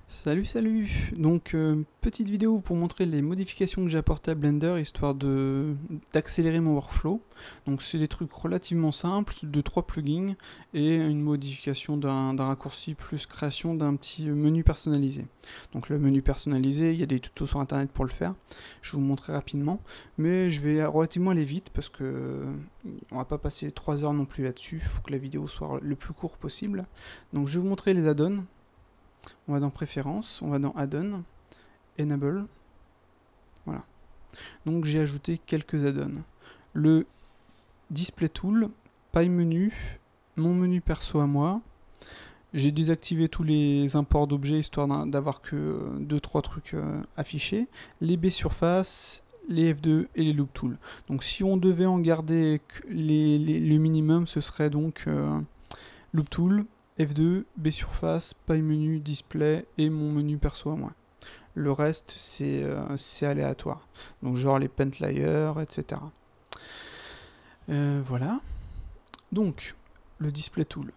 Salut. Donc petite vidéo pour montrer les modifications que j'ai apportées à Blender histoire d'accélérer mon workflow. Donc c'est des trucs relativement simples, de 3 plugins et une modification d'un raccourci plus création d'un petit menu personnalisé. Donc le menu personnalisé, il y a des tutos sur internet pour le faire. Je vais vous montrer rapidement, mais je vais relativement aller vite parce que on va pas passer 3 heures non plus là-dessus. Il faut que la vidéo soit le plus court possible. Donc je vais vous montrer les add-ons. On va dans Préférences, on va dans Add-on, Enable. Voilà. Donc j'ai ajouté quelques add-ons. Le Display Tool, Paille Menu, mon menu perso à moi. J'ai désactivé tous les imports d'objets histoire d'avoir que 2-3 trucs affichés. Les B-surface, les F2 et les Loop Tools. Donc si on devait en garder le minimum, ce serait donc Loop Tool, F2, B-surface, paille menu, display et mon menu perso à moi. Le reste, c'est aléatoire. Donc genre les paint layers, etc. Voilà. Donc, le display tool.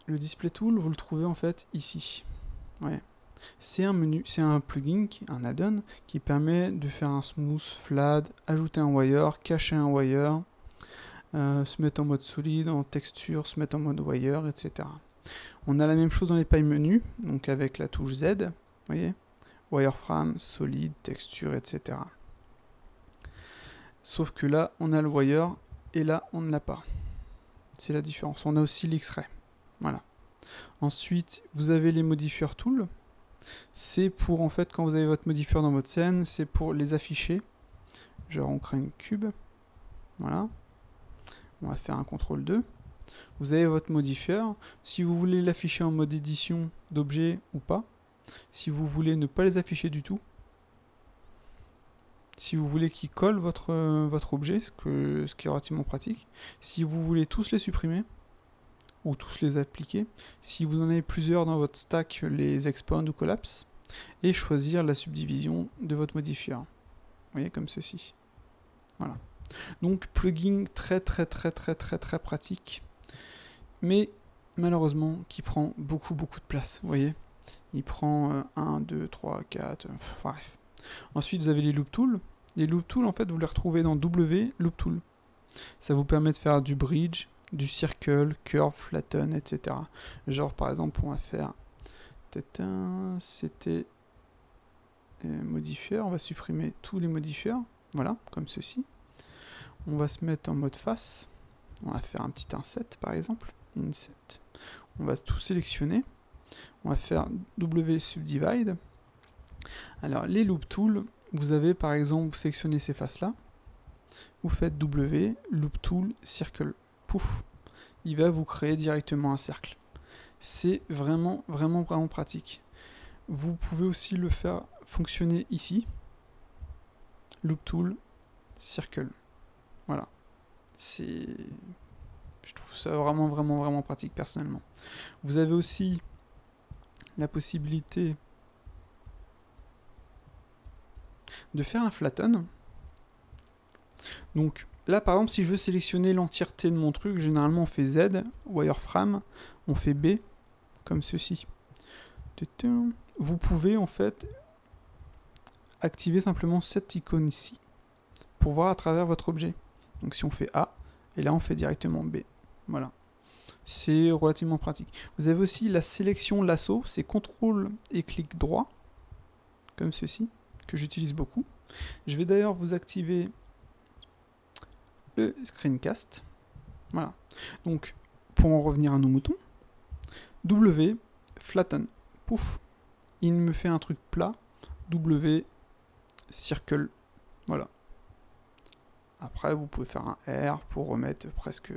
Le display tool, vous le trouvez en fait ici. Ouais. C'est un menu, c'est un plugin, un add-on qui permet de faire un smooth, flat, ajouter un wire, cacher un wire, se mettre en mode solide, en texture, se mettre en mode wire, etc. On a la même chose dans les pailles menus, donc avec la touche Z, vous voyez, wireframe, solide, texture, etc. Sauf que là, on a le wire, et là, on ne l'a pas. C'est la différence. On a aussi l'X-ray. Voilà. Ensuite, vous avez les modifiers tools. C'est pour, en fait, quand vous avez votre modifier dans votre scène, c'est pour les afficher. Genre, on crée une cube. Voilà. On va faire un CTRL 2. Vous avez votre modifier. Si vous voulez l'afficher en mode édition d'objets ou pas. Si vous voulez ne pas les afficher du tout. Si vous voulez qu'ils collent votre objet, ce qui est relativement pratique. Si vous voulez tous les supprimer, ou tous les appliquer. Si vous en avez plusieurs dans votre stack, les expand ou collapse. Et choisir la subdivision de votre modifier. Vous voyez, comme ceci. Voilà. Donc, plugin très pratique. Mais, malheureusement, qui prend beaucoup de place. Vous voyez, il prend 1, 2, 3, 4, bref. Ensuite, vous avez les loop tools. Les loop tools, en fait, vous les retrouvez dans W loop tool. Ça vous permet de faire du bridge, du circle, curve, flatten, etc. Genre, par exemple, on va faire... C'était... modifier, on va supprimer tous les modifiers. Voilà, comme ceci. On va se mettre en mode face. On va faire un petit inset, par exemple. Inset. On va tout sélectionner. On va faire W subdivide. Alors, les loop tools, vous avez, par exemple, vous sélectionnez ces faces-là. Vous faites W, loop tool, circle. Pouf, il va vous créer directement un cercle. C'est vraiment pratique. Vous pouvez aussi le faire fonctionner ici. Loop tool, circle. Voilà. Je trouve ça vraiment pratique personnellement. Vous avez aussi la possibilité de faire un flatten. Donc là, par exemple, si je veux sélectionner l'entièreté de mon truc, généralement on fait Z, wireframe, on fait B, comme ceci. Vous pouvez en fait activer simplement cette icône ici pour voir à travers votre objet. Donc si on fait A, et là on fait directement B. Voilà. C'est relativement pratique. Vous avez aussi la sélection lasso, c'est CTRL et clic droit, comme ceci, que j'utilise beaucoup. Je vais d'ailleurs vous activer le screencast. Voilà. Donc, pour en revenir à nos moutons, W, flatten, pouf, il me fait un truc plat, W, circle, voilà. Après, vous pouvez faire un R pour remettre presque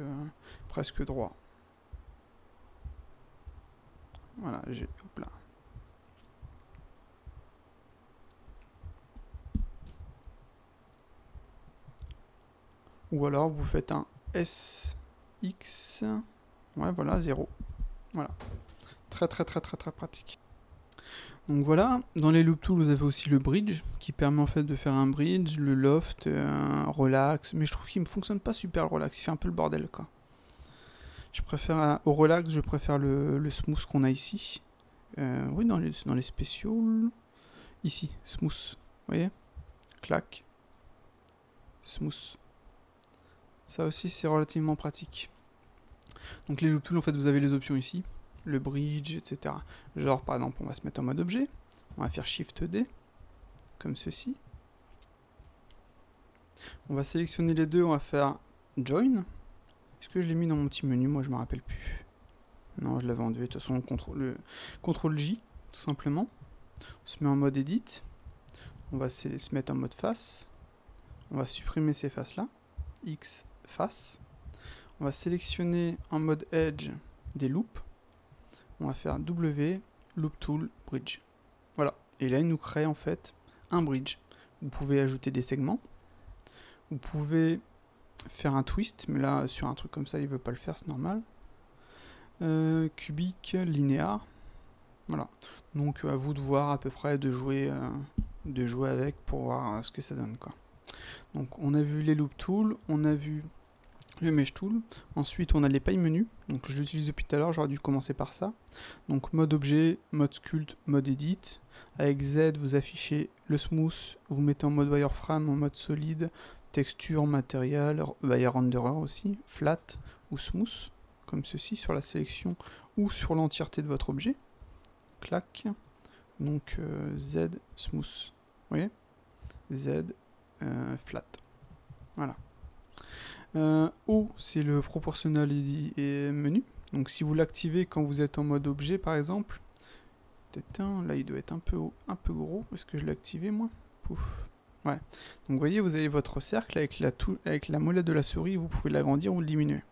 droit. Voilà, hop là. Ou alors, vous faites un SX, ouais, voilà, 0. Voilà. Très pratique. Donc voilà, dans les loop tools, vous avez aussi le bridge, qui permet en fait de faire un bridge, le loft, relax, mais je trouve qu'il ne fonctionne pas super le relax, il fait un peu le bordel, quoi. Je préfère, au relax, je préfère le smooth qu'on a ici. Oui, dans les spéciaux. Ici, smooth. Vous voyez? Clac. Smooth. Ça aussi, c'est relativement pratique. Donc les loop tools, en fait, vous avez les options ici. Le bridge, etc. Genre, par exemple, on va se mettre en mode objet. On va faire Shift D. Comme ceci. On va sélectionner les deux. On va faire Join. Est-ce que je l'ai mis dans mon petit menu? Moi, je me rappelle plus. Non, je l'avais enlevé. De toute façon, le CTRL J, tout simplement. On se met en mode Edit. On va se mettre en mode face. On va supprimer ces faces-là. X face. On va sélectionner en mode Edge des loops. On va faire W, Loop Tool, Bridge. Voilà. Et là, il nous crée en fait un bridge. Vous pouvez ajouter des segments. Vous pouvez faire un twist, mais là, sur un truc comme ça, il ne veut pas le faire, c'est normal. Cubique, linéaire. Voilà. Donc, à vous de voir à peu près, de jouer avec pour voir ce que ça donne, quoi. Donc, on a vu les loop tools, on a vu le mesh tool. Ensuite, on a les pailles menus. Donc, je l'utilise depuis tout à l'heure, j'aurais dû commencer par ça. Donc, mode objet, mode sculpt, mode edit. Avec Z, vous affichez le smooth, vous mettez en mode wireframe, en mode solide, texture, matériel, renderer aussi, flat ou smooth, comme ceci, sur la sélection ou sur l'entièreté de votre objet. Clac. Donc, Z, smooth. Vous voyez? Z, flat. Voilà. O, c'est le proportional et menu. Donc si vous l'activez quand vous êtes en mode objet, par exemple, là il doit être un peu gros. Est-ce que je l'ai activé moi? Pouf. Ouais. Donc vous voyez, vous avez votre cercle avec la molette de la souris, vous pouvez l'agrandir ou le diminuer.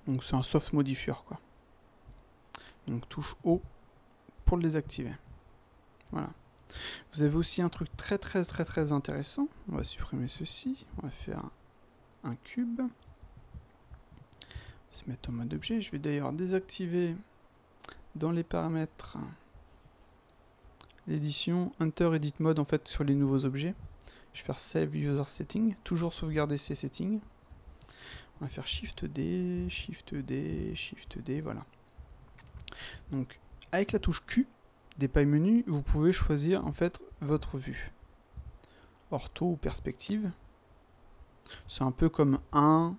Donc c'est un soft modifier, quoi. Donc touche O pour le désactiver. Voilà. Vous avez aussi un truc très intéressant. On va supprimer ceci. On va faire un cube. On va se mettre en mode objet. Je vais d'ailleurs désactiver dans les paramètres l'édition Enter Edit Mode en fait sur les nouveaux objets. Je vais faire Save User Setting. Toujours sauvegarder ces settings. On va faire Shift D, Shift D, Shift D. Voilà. Donc avec la touche Q des pailles menus, vous pouvez choisir en fait votre vue. Ortho ou perspective. C'est un peu comme 1,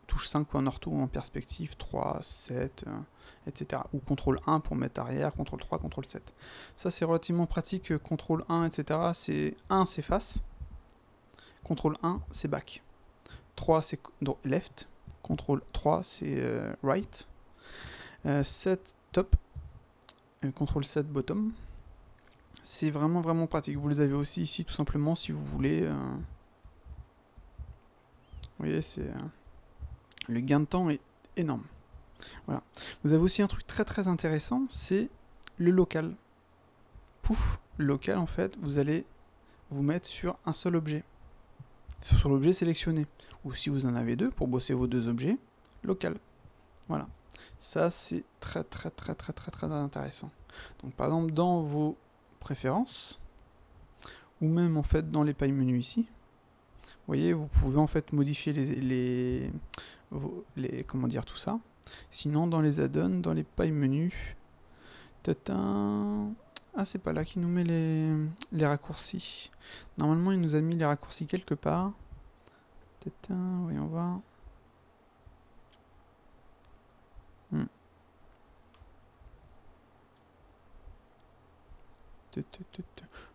touche 5 pour en ortho ou en perspective, 3, 7, etc. Ou CTRL 1 pour mettre arrière, CTRL 3, CTRL 7. Ça c'est relativement pratique, CTRL 1, etc. C'est 1 c'est face, CTRL 1 c'est back, 3 c'est left, CTRL 3 c'est right, 7 top, CTRL 7 bottom. C'est vraiment pratique. Vous les avez aussi ici tout simplement si vous voulez. Vous voyez, c'est le gain de temps est énorme. Voilà. Vous avez aussi un truc très intéressant, c'est le local. Pouf, local en fait, vous allez vous mettre sur un seul objet. Sur l'objet sélectionné. Ou si vous en avez deux, pour bosser vos deux objets, local. Voilà. Ça c'est très intéressant. Donc par exemple dans vos préférences, ou même en fait dans les pailles menus ici, vous voyez, vous pouvez en fait modifier les comment dire tout ça. Sinon dans les add-ons, dans les pailles menus, ah c'est pas là qu'il nous met les raccourcis. Normalement il nous a mis les raccourcis quelque part. Voyons voir.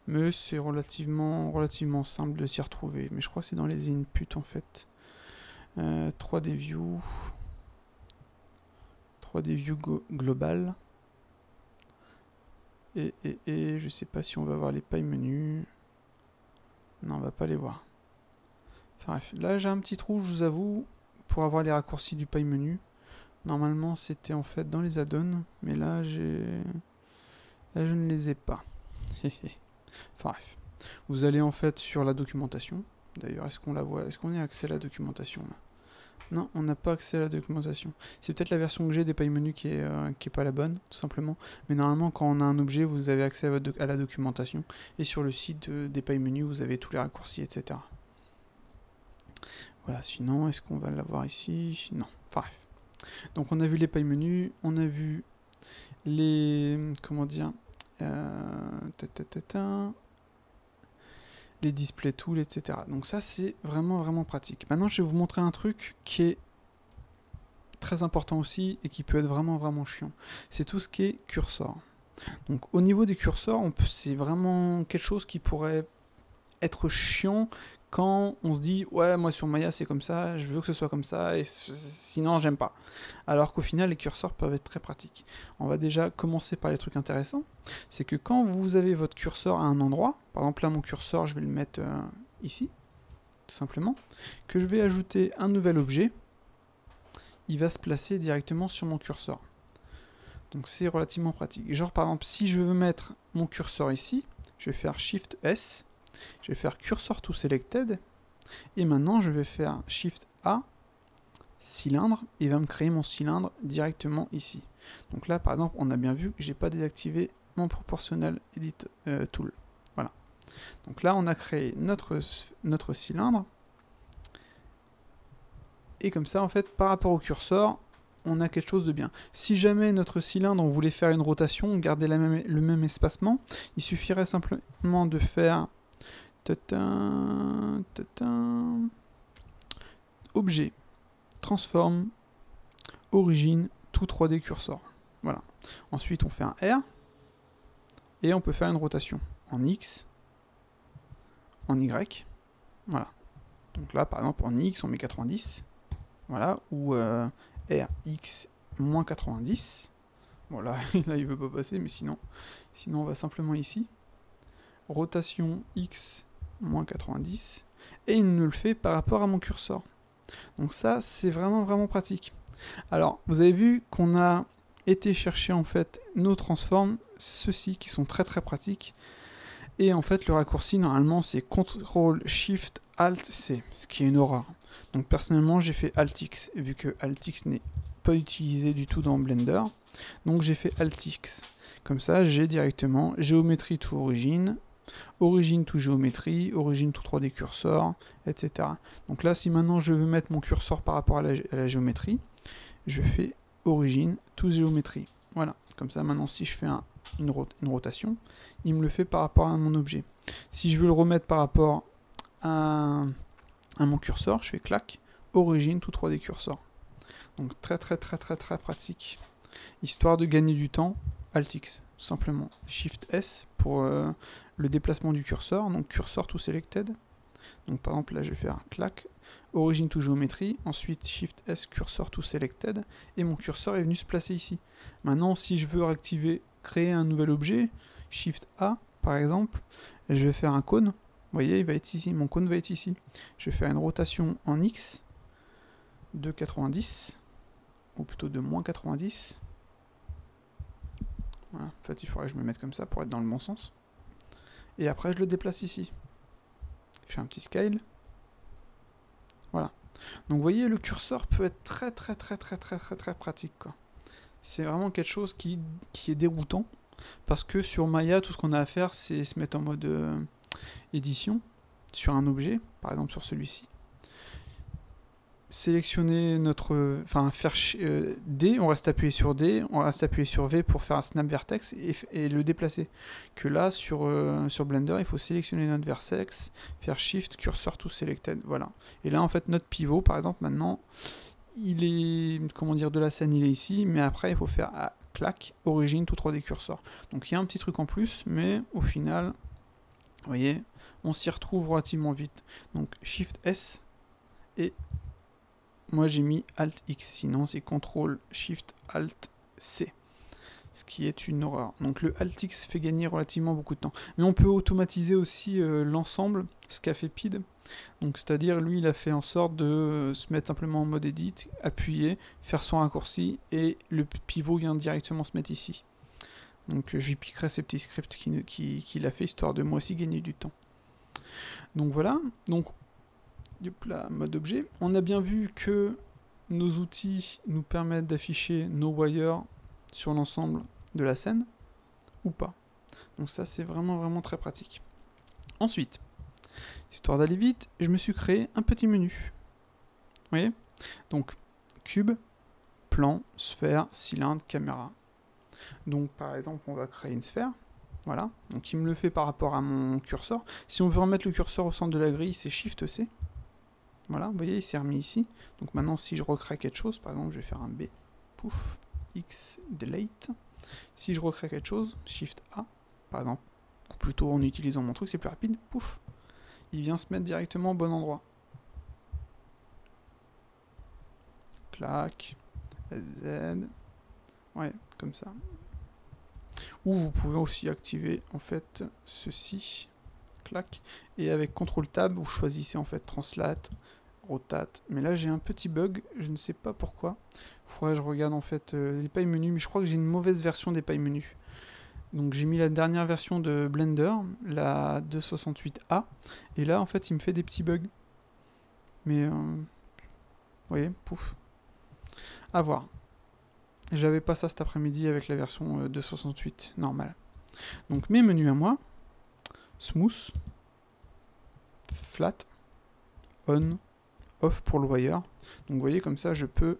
Mais c'est relativement simple de s'y retrouver. Mais je crois que c'est dans les inputs en fait. 3D view. 3D view global. Et je sais pas si on va voir les pailles menus. Non, on va pas les voir. Enfin bref, là j'ai un petit trou, je vous avoue, pour avoir les raccourcis du paille menu. Normalement c'était en fait dans les add-ons, mais là je ne les ai pas. Enfin bref. Vous allez en fait sur la documentation. D'ailleurs, est-ce qu'on la voit? Est-ce qu'on a accès à la documentation là? Non, on n'a pas accès à la documentation. C'est peut-être la version que j'ai des pailles menus qui est pas la bonne, tout simplement. Mais normalement, quand on a un objet, vous avez accès à la documentation. Et sur le site des pailles menus, vous avez tous les raccourcis, etc. Voilà, sinon, est-ce qu'on va l'avoir ici? Non. Enfin bref. Donc on a vu les pailles menus, on a vu les... comment dire les display tools, etc. Donc ça, c'est vraiment pratique. Maintenant, je vais vous montrer un truc qui est très important aussi et qui peut être vraiment chiant. C'est tout ce qui est curseur. Donc au niveau des curseurs, c'est vraiment quelque chose qui pourrait être chiant quand on se dit ouais, moi sur Maya c'est comme ça, je veux que ce soit comme ça et sinon j'aime pas. Alors qu'au final les curseurs peuvent être très pratiques. On va déjà commencer par les trucs intéressants. C'est que quand vous avez votre curseur à un endroit, par exemple là mon curseur je vais le mettre ici, tout simplement, que je vais ajouter un nouvel objet, il va se placer directement sur mon curseur. Donc c'est relativement pratique. Genre par exemple si je veux mettre mon curseur ici, je vais faire Shift S, je vais faire Cursor to Selected, et maintenant je vais faire Shift A, cylindre, et il va me créer mon cylindre directement ici. Donc là par exemple on a bien vu que j'ai pas désactivé mon Proportional Edit Tool. Voilà. Donc là on a créé notre cylindre, et comme ça en fait par rapport au curseur, on a quelque chose de bien. Si jamais notre cylindre, on voulait faire une rotation, garder le même espacement, il suffirait simplement de faire objet, transform, origine, tout 3D cursor. Voilà. Ensuite, on fait un R, et on peut faire une rotation en X, en Y. Voilà. Donc là, par exemple, en X, on met 90. Voilà. Ou RX moins 90. Bon là, là il veut pas passer, mais sinon on va simplement ici. Rotation X moins 90. Et il me le fait par rapport à mon curseur. Donc ça, c'est vraiment pratique. Alors, vous avez vu qu'on a été chercher en fait nos transforms, ceux-ci qui sont très pratiques. Et en fait, le raccourci, normalement, c'est CTRL SHIFT ALT C, ce qui est une horreur. Donc personnellement, j'ai fait Alt X, vu que Alt X n'est pas utilisé du tout dans Blender. Donc j'ai fait Alt X. Comme ça, j'ai directement géométrie to origine, origine to géométrie, origine to 3D cursor, etc. Donc là, si maintenant je veux mettre mon cursor par rapport à la géométrie, je fais origine to géométrie. Voilà. Comme ça, maintenant, si je fais une rotation, il me le fait par rapport à mon objet. Si je veux le remettre par rapport à mon curseur, je fais clac, origine to 3D cursor. Donc très pratique. Histoire de gagner du temps, Alt X, tout simplement. Shift S pour le déplacement du curseur, donc cursor to selected. Donc par exemple là je vais faire clac, origine to géométrie, ensuite Shift S, cursor to selected, et mon curseur est venu se placer ici. Maintenant si je veux réactiver, créer un nouvel objet, Shift A par exemple, et je vais faire un cône. Vous voyez, il va être ici, mon cône va être ici. Je vais faire une rotation en X de 90, ou plutôt de moins 90. Voilà. En fait, il faudrait que je me mette comme ça pour être dans le bon sens. Et après, je le déplace ici. Je fais un petit scale. Voilà. Donc, vous voyez, le curseur peut être très pratique, quoi. C'est vraiment quelque chose qui est déroutant. Parce que sur Maya, tout ce qu'on a à faire, c'est se mettre en mode édition sur un objet, par exemple sur celui-ci. Sélectionner notre... Enfin, faire D, on reste appuyé sur D, on reste appuyé sur V pour faire un snap vertex et le déplacer. Que là, sur Blender, il faut sélectionner notre vertex, faire Shift, Cursor to Selected, voilà. Et là, en fait, notre pivot, par exemple, maintenant, il est... Comment dire, de la scène, il est ici, mais après, il faut faire clac, origine, tout 3D cursor. Donc, il y a un petit truc en plus, mais au final, vous voyez, on s'y retrouve relativement vite. Donc, Shift S et... Moi j'ai mis Alt X, sinon c'est CTRL SHIFT ALT C, ce qui est une horreur. Donc le Alt X fait gagner relativement beaucoup de temps. Mais on peut automatiser aussi l'ensemble, ce qu'a fait PID. Donc c'est-à-dire lui il a fait en sorte de se mettre simplement en mode edit, appuyer, faire son raccourci et le pivot vient directement se mettre ici. Donc j'y piquerai ces petits scripts qu'il a fait histoire de moi aussi gagner du temps. Donc voilà, donc là, mode objet. On a bien vu que nos outils nous permettent d'afficher nos wires sur l'ensemble de la scène, ou pas. Donc ça, c'est vraiment très pratique. Ensuite, histoire d'aller vite, je me suis créé un petit menu. Vous voyez? Donc, cube, plan, sphère, cylindre, caméra. Donc par exemple, on va créer une sphère. Voilà, donc il me le fait par rapport à mon curseur. Si on veut remettre le curseur au centre de la grille, c'est Shift C. Voilà, vous voyez, il s'est remis ici. Donc maintenant, si je recrée quelque chose, par exemple, je vais faire un B, pouf, X, delete. Si je recrée quelque chose, Shift A, par exemple, ou plutôt en utilisant mon truc, c'est plus rapide, pouf, il vient se mettre directement au bon endroit. Clac, Z, ouais, comme ça. Ou vous pouvez aussi activer en fait ceci, clac, et avec CTRL Tab, vous choisissez en fait Translate, Rotate. Mais là j'ai un petit bug, je ne sais pas pourquoi. Faudrait que je regarde en fait les pailles menus, mais je crois que j'ai une mauvaise version des pailles menus. Donc j'ai mis la dernière version de Blender, la 268A, et là en fait il me fait des petits bugs. Mais vous voyez, pouf. À voir. J'avais pas ça cet après-midi avec la version 268 normale. Donc mes menus à moi, Smooth, Flat, On, Off pour le wire. Donc vous voyez comme ça je peux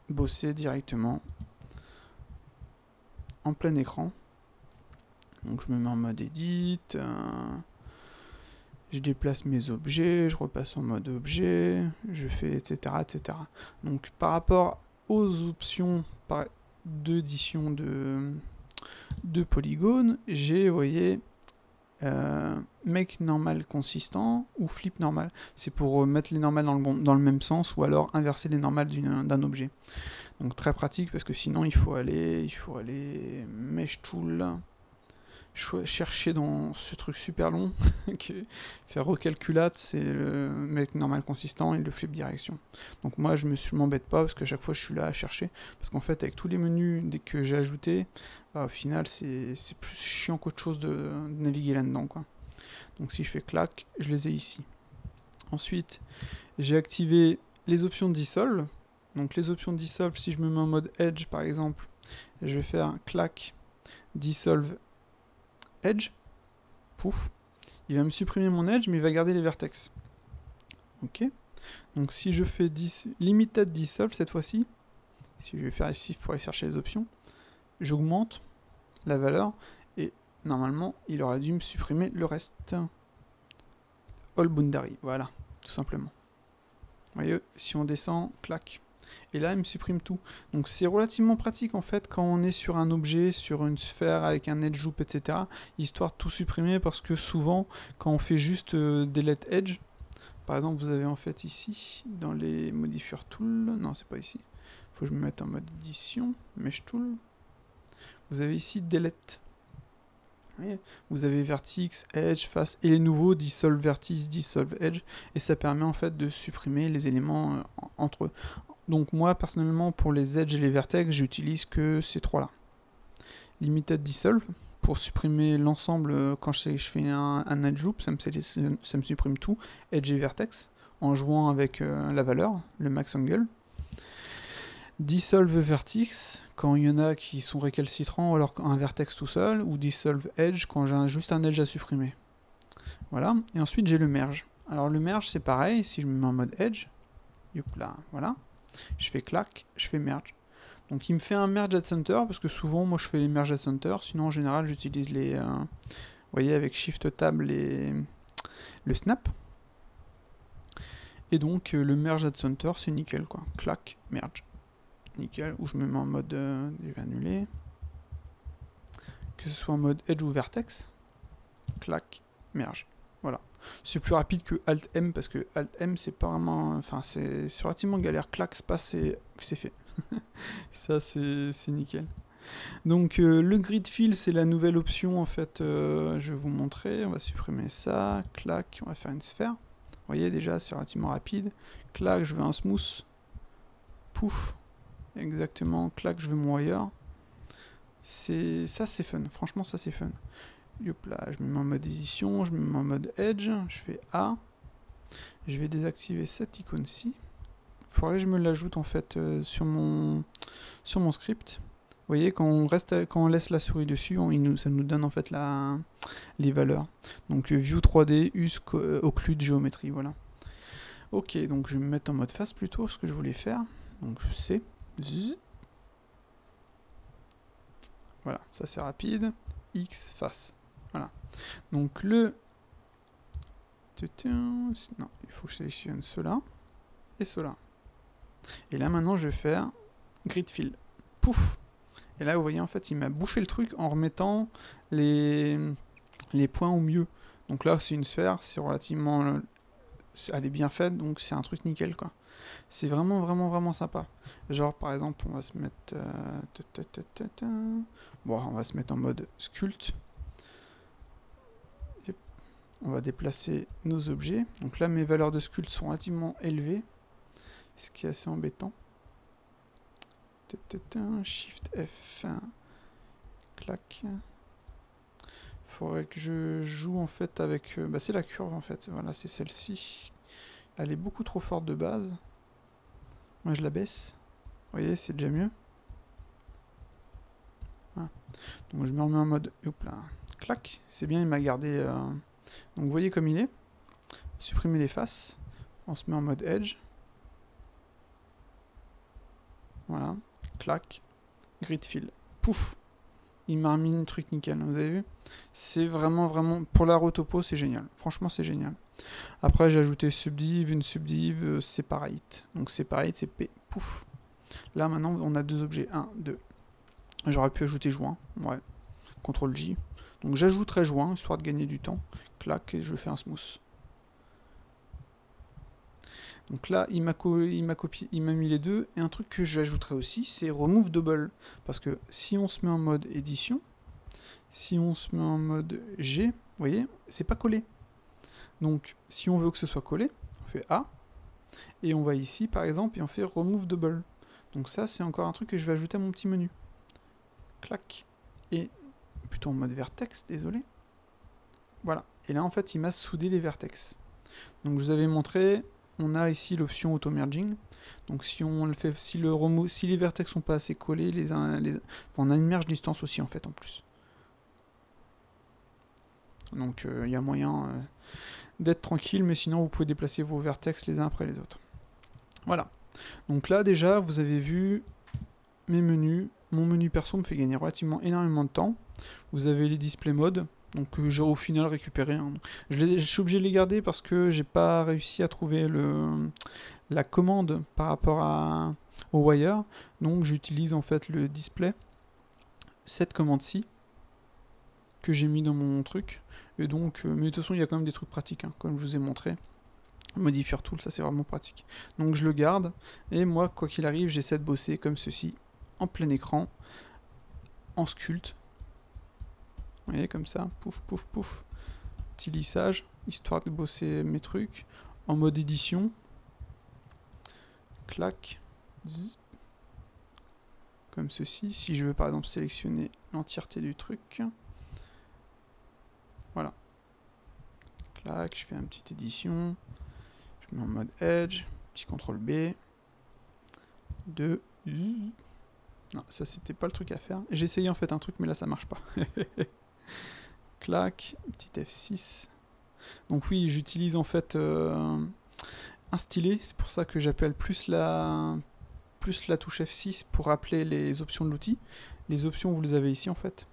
bosser directement en plein écran. Donc je me mets en mode Edit, je déplace mes objets, je repasse en mode objet, je fais etc. etc. Donc par rapport aux options d'édition de polygones, j'ai, vous voyez, make normal consistant ou flip normal. C'est pour mettre les normales dans le même sens ou alors inverser les normales d'un objet. Donc très pratique parce que sinon il faut aller mesh tool, chercher dans ce truc super long, faire recalculate, c'est le make normal consistant et le flip direction. Donc moi je m'embête pas parce qu'à chaque fois je suis là à chercher, parce qu'en fait avec tous les menus dès que j'ai ajouté, bah, au final c'est plus chiant qu'autre chose de naviguer là-dedans, quoi. Donc si je fais clac, je les ai ici. Ensuite j'ai activé les options de dissolve. Donc les options de dissolve, si je me mets en mode edge par exemple, je vais faire un clac dissolve edge, pouf, il va me supprimer mon edge mais il va garder les vertex. Ok, donc si je fais limited dissolve cette fois-ci, si je vais faire shift pour aller chercher les options, j'augmente la valeur et normalement il aurait dû me supprimer le reste. All boundary, voilà, tout simplement. Vous voyez, si on descend, clac. Et là, il me supprime tout. Donc c'est relativement pratique en fait quand on est sur un objet, sur une sphère avec un edge loop, etc. Histoire de tout supprimer parce que souvent, quand on fait juste delete edge, par exemple, vous avez en fait ici, dans les modifiers tool, non, c'est pas ici. Faut que je me mette en mode édition, mesh tool. Vous avez ici delete. Vous avez vertex, edge, face, et les nouveaux dissolve vertex, dissolve edge, et ça permet en fait de supprimer les éléments entre eux. Donc moi personnellement pour les edges et les vertex j'utilise que ces trois là. Limited dissolve pour supprimer l'ensemble quand je fais un edge loop, ça me supprime tout, edge et vertex, en jouant avec la valeur, le max angle. Dissolve vertex quand il y en a qui sont récalcitrants alors un vertex tout seul, ou dissolve edge quand j'ai juste un edge à supprimer. Voilà, et ensuite j'ai le merge. Alors le merge c'est pareil, si je me mets en mode edge, hop là, voilà, je fais clac, je fais merge. Donc il me fait un merge at center, parce que souvent moi je fais les merge at center, sinon en général j'utilise les, vous voyez avec shift tab le snap. Et donc le merge at center c'est nickel quoi, clac, merge. Nickel, où je me mets en mode, je vais annuler, que ce soit en mode edge ou vertex, clac, merge, voilà. C'est plus rapide que Alt M, parce que Alt M c'est pas vraiment, enfin c'est relativement galère, clac, space, c'est fait. Ça c'est nickel. Donc le grid fill c'est la nouvelle option en fait, je vais vous montrer, on va supprimer ça, clac, on va faire une sphère. Vous voyez déjà c'est relativement rapide, clac, je veux un smooth, pouf, exactement, clac, je veux mon wire. Ça c'est fun, franchement ça c'est fun. Hop là, je me mets en mode édition, je me mets en mode edge, je fais A. Je vais désactiver cette icône-ci. Il faudrait que je me l'ajoute en fait sur mon script. Vous voyez, quand on laisse la souris dessus, ça nous donne en fait les valeurs. Donc View 3D, US, Occlude, Géométrie, voilà. Ok, donc je vais me mettre en mode face plutôt, ce que je voulais faire. Donc je sais. Voilà, ça c'est rapide. X, face. Voilà. Donc le... Non, il faut que je sélectionne cela et cela. Et là maintenant je vais faire grid fill. Pouf. Et là vous voyez en fait il m'a bouché le truc en remettant les points au mieux. Donc là c'est une sphère, c'est relativement... elle est bien faite, donc c'est un truc nickel quoi. C'est vraiment vraiment sympa. Genre par exemple on va se mettre... bon on va se mettre en mode sculpt. On va déplacer nos objets. Donc là mes valeurs de sculpt sont relativement élevées. Ce qui est assez embêtant. Shift F. Clac. Faudrait que je joue en fait avec... bah c'est la curve en fait. Voilà, c'est celle-ci. Elle est beaucoup trop forte de base. Moi je la baisse. Vous voyez, c'est déjà mieux. Voilà. Donc je me remets en mode... Hop là. Clac. C'est bien, il m'a gardé... Donc vous voyez comme il est. Supprimer les faces. On se met en mode Edge. Voilà. Clac. Grid fill. Pouf. Il m'a remis un truc nickel, vous avez vu? C'est vraiment, pour la rotopo, c'est génial. Franchement, c'est génial. Après, j'ai ajouté subdiv, une subdiv, separate. Donc separate, c'est P. Pouf. Là, maintenant, on a deux objets. 1, 2. J'aurais pu ajouter joint. Ouais. CTRL J. Donc j'ajouterai joint, histoire de gagner du temps. Clac, et je fais un smooth. Donc là, il m'a copié, il m'a mis les deux. Et un truc que j'ajouterai aussi, c'est remove double. Parce que si on se met en mode édition, si on se met en mode G, vous voyez, c'est pas collé. Donc si on veut que ce soit collé, on fait A. Et on va ici, par exemple, et on fait remove double. Donc ça, c'est encore un truc que je vais ajouter à mon petit menu. Clac. Et plutôt en mode vertex, désolé. Voilà. Et là, en fait, il m'a soudé les vertex. Donc je vous avais montré... On a ici l'option auto-merging. Donc si on le fait, si les vertex sont pas assez collés, on a une merge distance aussi en fait en plus. Donc il y a moyen d'être tranquille, mais sinon vous pouvez déplacer vos vertex les uns après les autres. Voilà. Donc là déjà vous avez vu mes menus. Mon menu perso me fait gagner relativement énormément de temps. Vous avez les display modes. Donc j'ai au final récupéré. Hein. Je suis obligé de les garder parce que j'ai pas réussi à trouver la commande par rapport au wire. Donc j'utilise en fait le display, cette commande-ci, que j'ai mis dans mon truc. Et donc, mais de toute façon il y a quand même des trucs pratiques, hein, comme je vous ai montré. Modifier tool, ça c'est vraiment pratique. Donc je le garde. Et moi, quoi qu'il arrive, j'essaie de bosser comme ceci, en plein écran, en sculpt. Vous voyez, comme ça, pouf, pouf, pouf. Petit lissage, histoire de bosser mes trucs. En mode édition. Clac. Comme ceci. Si je veux par exemple sélectionner l'entièreté du truc. Voilà. Clac, je fais une petite édition. Je mets en mode Edge. Petit CTRL B. 2. Non, ça c'était pas le truc à faire. J'ai essayé en fait un truc, mais là ça marche pas. Clac, petit F6. Donc oui, j'utilise en fait un stylet, c'est pour ça que j'appelle plus la touche F6 pour rappeler les options de l'outil. Les options, vous les avez ici en fait.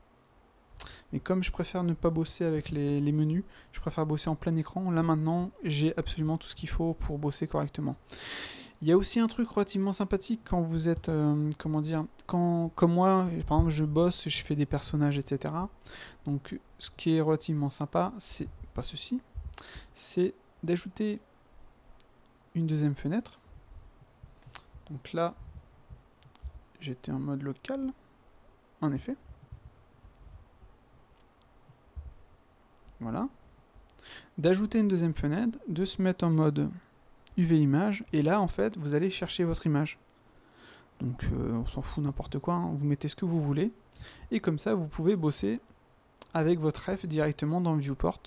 Mais comme je préfère ne pas bosser avec les menus, je préfère bosser en plein écran. Là maintenant, j'ai absolument tout ce qu'il faut pour bosser correctement. Il y a aussi un truc relativement sympathique quand vous êtes, comment dire, comme moi, par exemple, je bosse, je fais des personnages, etc. Donc, ce qui est relativement sympa, c'est pas ceci, c'est d'ajouter une deuxième fenêtre. Donc là, j'étais en mode local, en effet. Voilà. D'ajouter une deuxième fenêtre, de se mettre en mode UV image, et là en fait vous allez chercher votre image. Donc on s'en fout n'importe quoi, hein. Vous mettez ce que vous voulez, et comme ça vous pouvez bosser avec votre ref directement dans le viewport,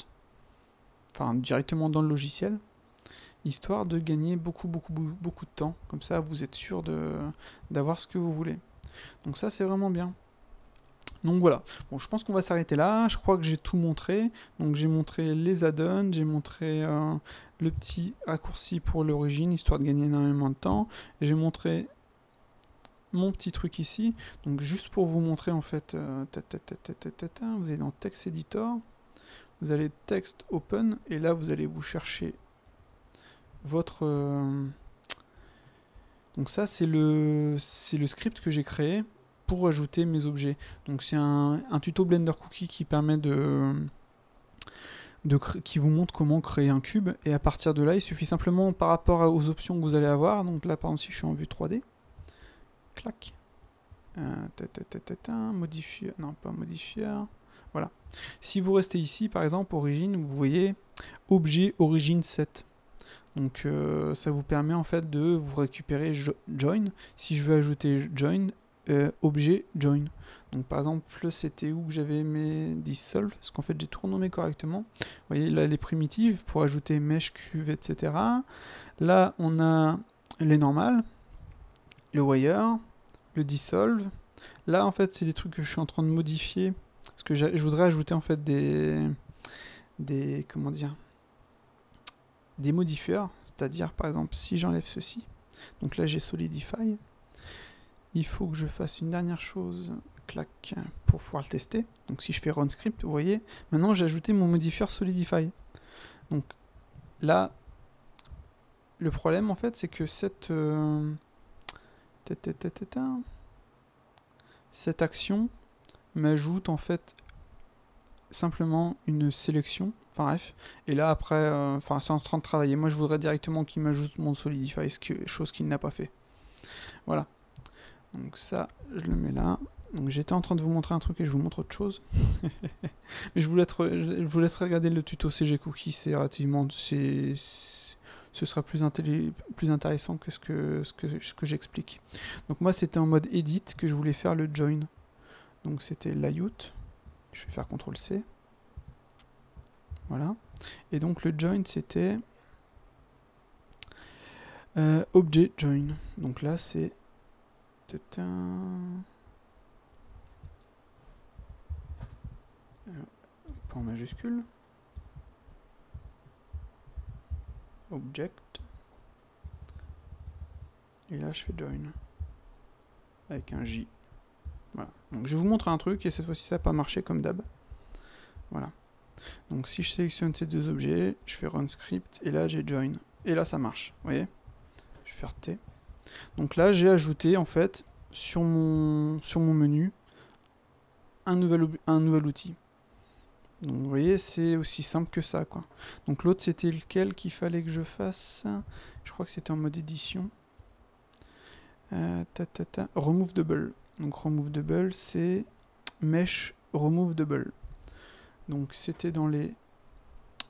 enfin directement dans le logiciel, histoire de gagner beaucoup de temps. Comme ça vous êtes sûr d'avoir ce que vous voulez. Donc ça c'est vraiment bien. Donc voilà, bon, je pense qu'on va s'arrêter là, je crois que j'ai tout montré. Donc j'ai montré les add-ons, j'ai montré le petit raccourci pour l'origine, histoire de gagner énormément de temps. J'ai montré mon petit truc ici. Donc juste pour vous montrer en fait, vous allez dans Text Editor, vous allez Text Open, et là vous allez vous chercher votre... donc ça c'est le script que j'ai créé pour ajouter mes objets. Donc c'est un tuto Blender Cookie qui permet qui vous montre comment créer un cube, et à partir de là il suffit simplement par rapport aux options que vous allez avoir. Donc là par exemple si je suis en vue 3D, clac, modifier, non pas modifier, voilà. Si vous restez ici par exemple origine, vous voyez objet origine set. Donc ça vous permet en fait de vous récupérer join. Si je veux ajouter join, objet join. Donc par exemple c'était où que j'avais mes dissolve, parce qu'en fait j'ai tout renommé correctement. Vous voyez là les primitives pour ajouter mesh, cuve, etc. Là on a les normales, le wire, le dissolve. Là en fait c'est des trucs que je suis en train de modifier, parce que je voudrais ajouter en fait des comment dire, des modifieurs, c'est-à-dire par exemple si j'enlève ceci, donc là j'ai Solidify, il faut que je fasse une dernière chose, clac, pour pouvoir le tester. Donc si je fais run script, vous voyez, maintenant j'ai ajouté mon modifieur Solidify. Donc là, le problème en fait c'est que cette action m'ajoute en fait simplement une sélection, enfin bref, et là après, enfin c'est en train de travailler. Moi je voudrais directement qu'il m'ajoute mon Solidify, chose qu'il n'a pas fait. Voilà. Donc ça, je le mets là. Donc j'étais en train de vous montrer un truc et je vous montre autre chose. Mais je vous laisserai regarder le tuto CG Cookie, c'est relativement... ce sera plus intéressant que ce que j'explique. Donc moi c'était en mode edit que je voulais faire le join. Donc c'était layout. Je vais faire CTRL-C. Voilà. Et donc le join c'était objet join. Donc là c'est... point majuscule, object, et là je fais join avec un J. Voilà. Donc je vous montre un truc et cette fois-ci ça n'a pas marché comme d'hab. Voilà. Donc si je sélectionne ces deux objets, je fais run script et là j'ai join. Et là ça marche. Vous voyez? Je vais faire T. Donc là j'ai ajouté en fait sur mon menu un nouvel outil. Donc vous voyez, c'est aussi simple que ça, quoi. Donc l'autre c'était lequel qu'il fallait que je fasse? Je crois que c'était en mode édition. Remove double. Donc remove double c'est mesh remove double. Donc c'était dans les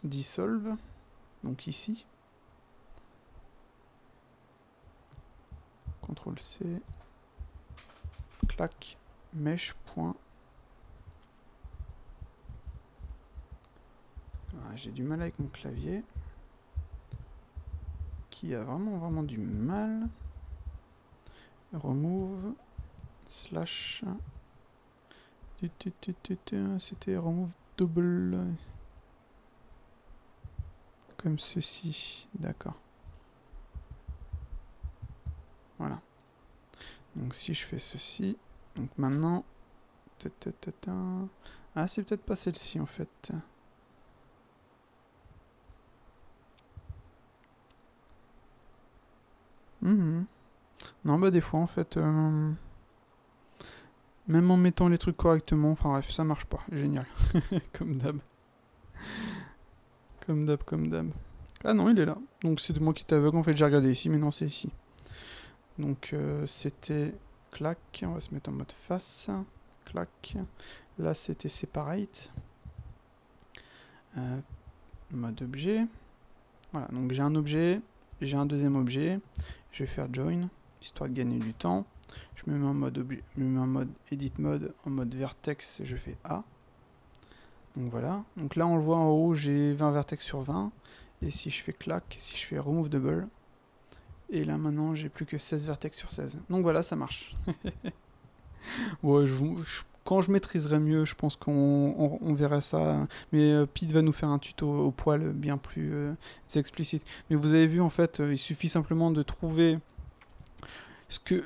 dissolve. Donc ici. CTRL C. Clac. Mesh. Point. J'ai du mal avec mon clavier. Qui a vraiment du mal. Remove. Slash. C'était remove double. Comme ceci. D'accord. Voilà. Donc si je fais ceci. Donc maintenant. Ah, c'est peut-être pas celle-ci en fait. Non, bah des fois en fait, même en mettant les trucs correctement, enfin bref, ça marche pas. Génial. Comme d'hab. Comme d'hab. Ah non, il est là. Donc c'est moi qui étais aveugle. En fait, j'ai regardé ici, mais non, c'est ici. Donc c'était clac. On va se mettre en mode face. Clac. Là, c'était separate. Mode objet. Voilà, donc j'ai un objet, j'ai un deuxième objet. Je vais faire join, histoire de gagner du temps. Je me mets en mode objet, je me mets en mode edit mode, en mode vertex, je fais A. Donc voilà. Donc là on le voit en haut, j'ai 20 vertex sur 20. Et si je fais clac, si je fais remove double, et là maintenant j'ai plus que 16 vertex sur 16. Donc voilà, ça marche. Ouais, quand je maîtriserai mieux, je pense qu'on verra ça. Mais Pete va nous faire un tuto au poil bien plus explicite. Mais vous avez vu, en fait, il suffit simplement de trouver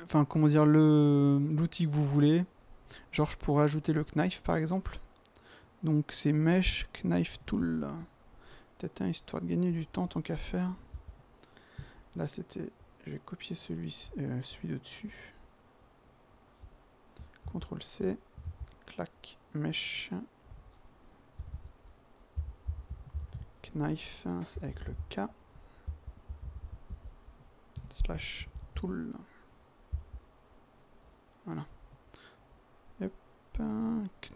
enfin comment dire, l'outil que vous voulez. Genre je pourrais ajouter le knife par exemple. Donc c'est Mesh Knife Tool. Peut-être histoire de gagner du temps tant qu'à faire. Là c'était, je vais copier celui de dessus. CTRL C, clac, Mesh, Knife avec le K, slash Tool. Voilà. Hop,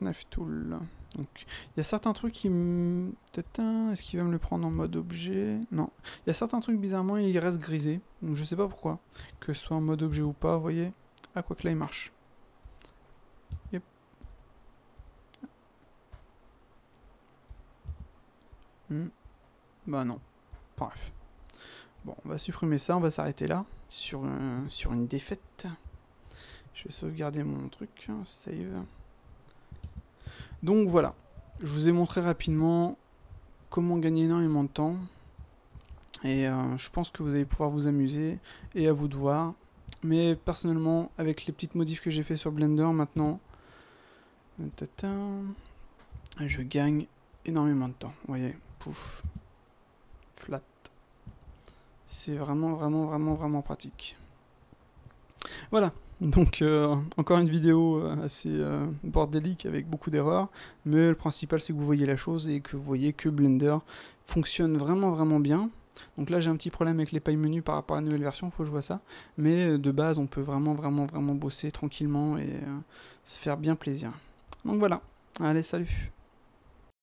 Knife Tool. Donc, il y a certains trucs qui me... Est-ce qu'il va me le prendre en mode objet? Non. Il y a certains trucs, bizarrement, ils restent grisés. Donc, je sais pas pourquoi. Que ce soit en mode objet ou pas, vous voyez. Ah, quoi que là, il marche. Yep. Bah non. Bref. Bon, on va supprimer ça, on va s'arrêter là. Sur une défaite. Je vais sauvegarder mon truc. Save. Donc voilà. Je vous ai montré rapidement comment gagner énormément de temps. Et je pense que vous allez pouvoir vous amuser. Et à vous de voir. Mais personnellement, avec les petites modifs que j'ai fait sur Blender maintenant, je gagne énormément de temps. Vous voyez, pouf, flat. C'est vraiment pratique. Voilà. Donc encore une vidéo assez bordélique avec beaucoup d'erreurs, mais le principal c'est que vous voyez la chose et que vous voyez que Blender fonctionne vraiment bien. Donc là j'ai un petit problème avec les pailles menus par rapport à la nouvelle version, il faut que je vois ça, mais de base on peut vraiment bosser tranquillement et se faire bien plaisir. Donc voilà, allez salut.